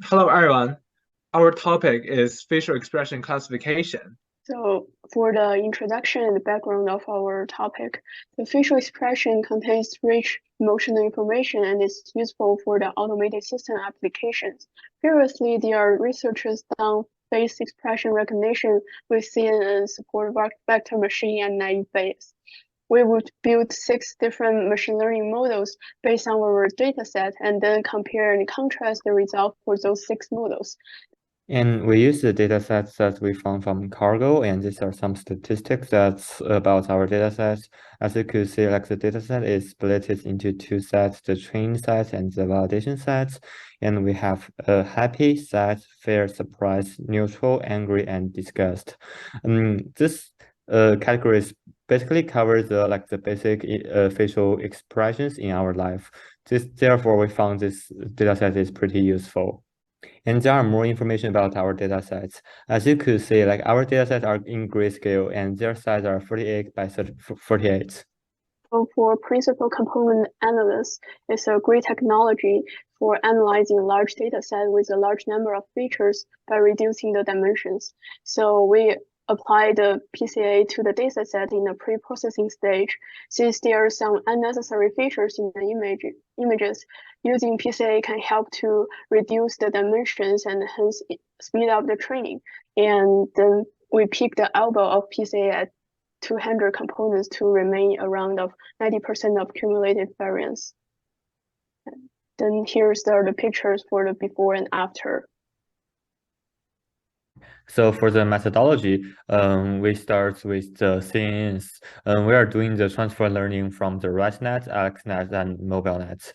Hello, everyone. Our topic is facial expression classification. So for the introduction and the background of our topic, the facial expression contains rich emotional information and is useful for the automated system applications. Previously, there are researchers done face expression recognition with CNN support vector machine and naive Bayes. We would build 6 different machine learning models based on our dataset and then compare and contrast the result for those 6 models. And we use the data sets that we found from Cargo, and these are some statistics that's about our data sets. As you could see, like the data set is split into 2 sets, the training set and the validation sets. And we have a happy, sad, fair, surprise, neutral, angry, and disgust. This categories basically cover the basic facial expressions in our life. Therefore, we found this data set is pretty useful. And there are more information about our data sets. As you could see, like our data sets are in grayscale and their size are 48 by 48. So for principal component analysis, it's a great technology for analyzing large data set with a large number of features by reducing the dimensions. So we apply the PCA to the data set in the pre-processing stage. Since there are some unnecessary features in the images, using PCA can help to reduce the dimensions and hence speed up the training. And then we pick the elbow of PCA at 200 components to remain around of 90% of cumulative variance. Then here's the pictures for the before and after. So for the methodology, we start with the scenes. We are doing the transfer learning from the ResNet, AlexNet, and MobileNet.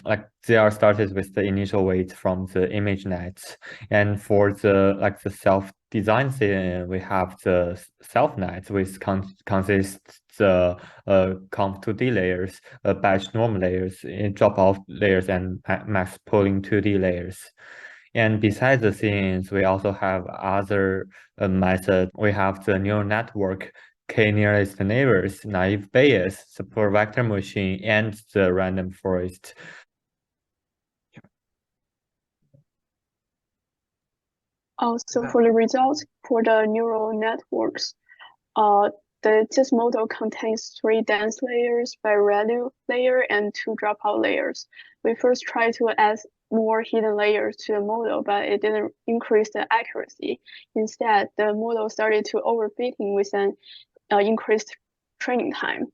Like they are started with the initial weight from the ImageNet, and for the self-design scene, we have the SelfNet, which consists the conv2D layers, batch norm layers, drop-off layers, and max pooling 2D layers. And besides the scenes, we also have other methods. We have the neural network, k-nearest neighbors, naive Bayes, support vector machine, and the random forest. Also for the results for the neural networks, this model contains 3 dense layers by value layer and 2 dropout layers. We first tried to add more hidden layers to the model, but it didn't increase the accuracy. Instead, the model started to overfitting with an increased training time.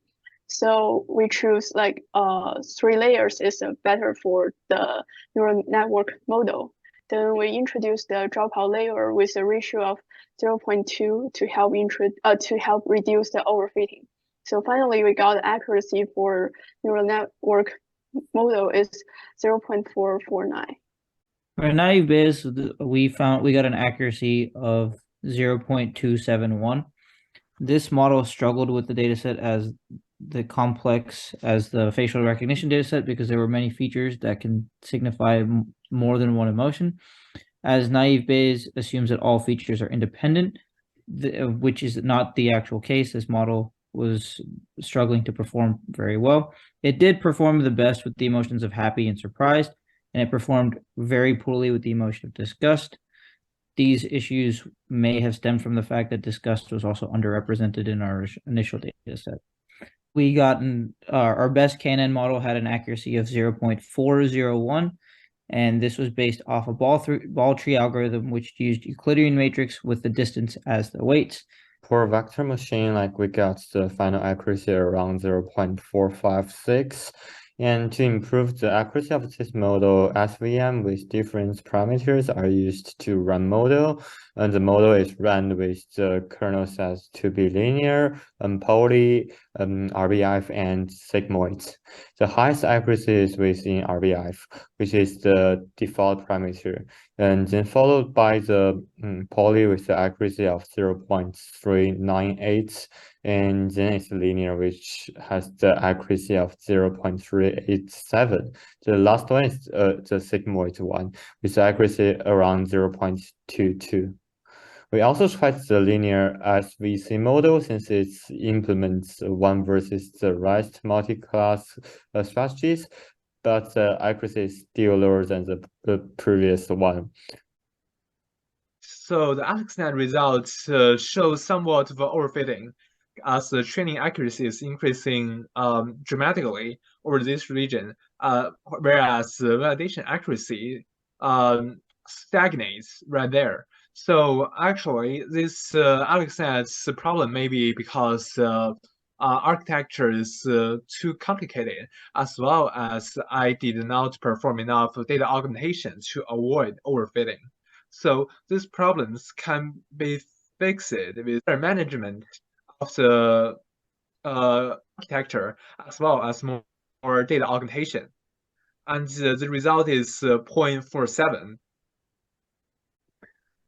So we choose like 3 layers is better for the neural network model. Then we introduced the dropout layer with a ratio of 0.2 to help reduce the overfitting. So finally, we got accuracy for neural network model is 0.449. For naive Bayes, we got an accuracy of 0.271. This model struggled with the dataset as the complex as the facial recognition dataset because there were many features that can signify more than one emotion. As naive Bayes assumes that all features are independent, which is not the actual case. This model was struggling to perform very well. It did perform the best with the emotions of happy and surprised, and it performed very poorly with the emotion of disgust. These issues may have stemmed from the fact that disgust was also underrepresented in our initial data set. We got our best KNN model had an accuracy of 0.401, and this was based off a ball tree algorithm which used Euclidean matrix with the distance as the weights. For vector machine, like we got the final accuracy around 0.456. And to improve the accuracy of this model, SVM with different parameters are used to run model. And the model is run with the kernel sets to be linear, poly, RBF, and sigmoid. The highest accuracy is within RBF, which is the default parameter. And then followed by the poly with the accuracy of 0.398. And then it's linear, which has the accuracy of 0.387. The last one is the sigmoid one, with the accuracy around 0.22. We also tried the linear SVC model since it implements one versus the rest multi-class strategies. but the accuracy is still lower than the previous one. So the AlexNet results show somewhat of overfitting, as the training accuracy is increasing dramatically over this region, whereas the validation accuracy stagnates right there. So actually, this AlexNet's problem may be because architecture is too complicated, as well as I did not perform enough data augmentation to avoid overfitting. So these problems can be fixed with better management of the architecture as well as more data augmentation. And the result is 0.47.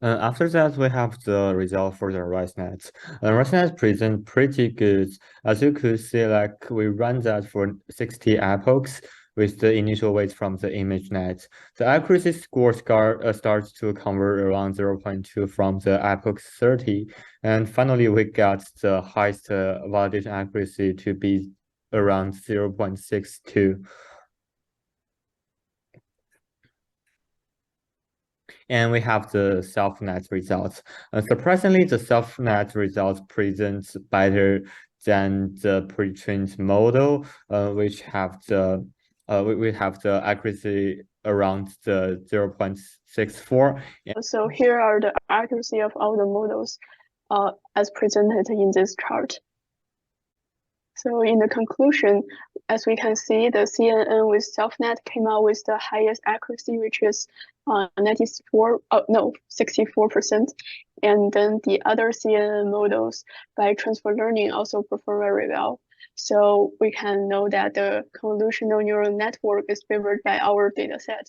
After that, we have the result for the RiseNet. RiseNet present pretty good. As you could see, like we run that for 60 epochs with the initial weight from the ImageNet. The accuracy score starts to convert around 0.2 from the epoch 30. And finally, we got the highest validation accuracy to be around 0.62. And we have the self-net results. Surprisingly, the self-net results present better than the pre-trained model, which have the we have the accuracy around the 0.64. So here are the accuracy of all the models as presented in this chart. So in the conclusion, as we can see, the CNN with SelfNet came out with the highest accuracy, which is 64%. And then the other CNN models by transfer learning also perform very well. So we can know that the convolutional neural network is favored by our dataset.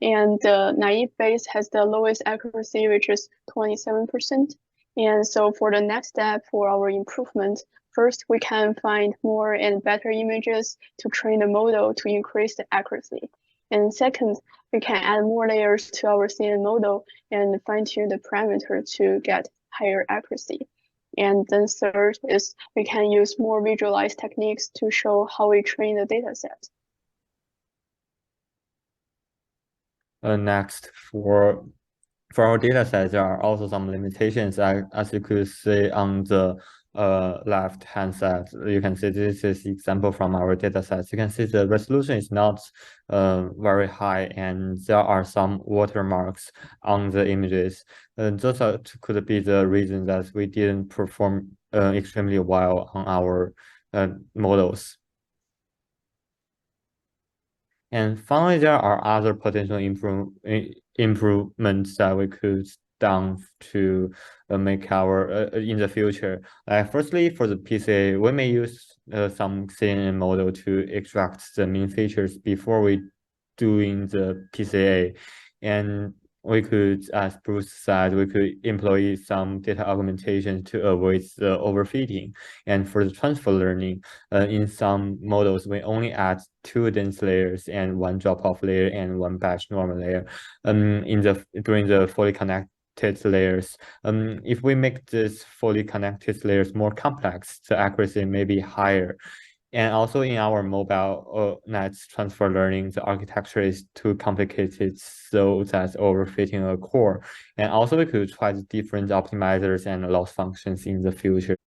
And the naive Bayes has the lowest accuracy, which is 27%. And so for the next step for our improvement, first, we can find more and better images to train the model to increase the accuracy. And second, we can add more layers to our CNN model and fine-tune the parameter to get higher accuracy. And then third is we can use more visualized techniques to show how we train the dataset. Next, for our data set, there are also some limitations. As you could see on the left hand side, you can see this is example from our data sets. You can see the resolution is not very high, and there are some watermarks on the images. Those could be the reason that we didn't perform extremely well on our models. And finally, there are other potential improvements that we could done to make our in the future. Firstly, for the PCA, we may use some CNN model to extract the mean features before we doing the PCA, and we could, as Bruce said, we could employ some data augmentation to avoid the overfitting. And for the transfer learning, in some models, we only add 2 dense layers and 1 drop-off layer and 1 batch normal layer. During the fully connected layers, if we make this fully connected layers more complex, the accuracy may be higher. And also in our mobile nets transfer learning, the architecture is too complicated, so that's overfitting a core. And also we could try the different optimizers and loss functions in the future.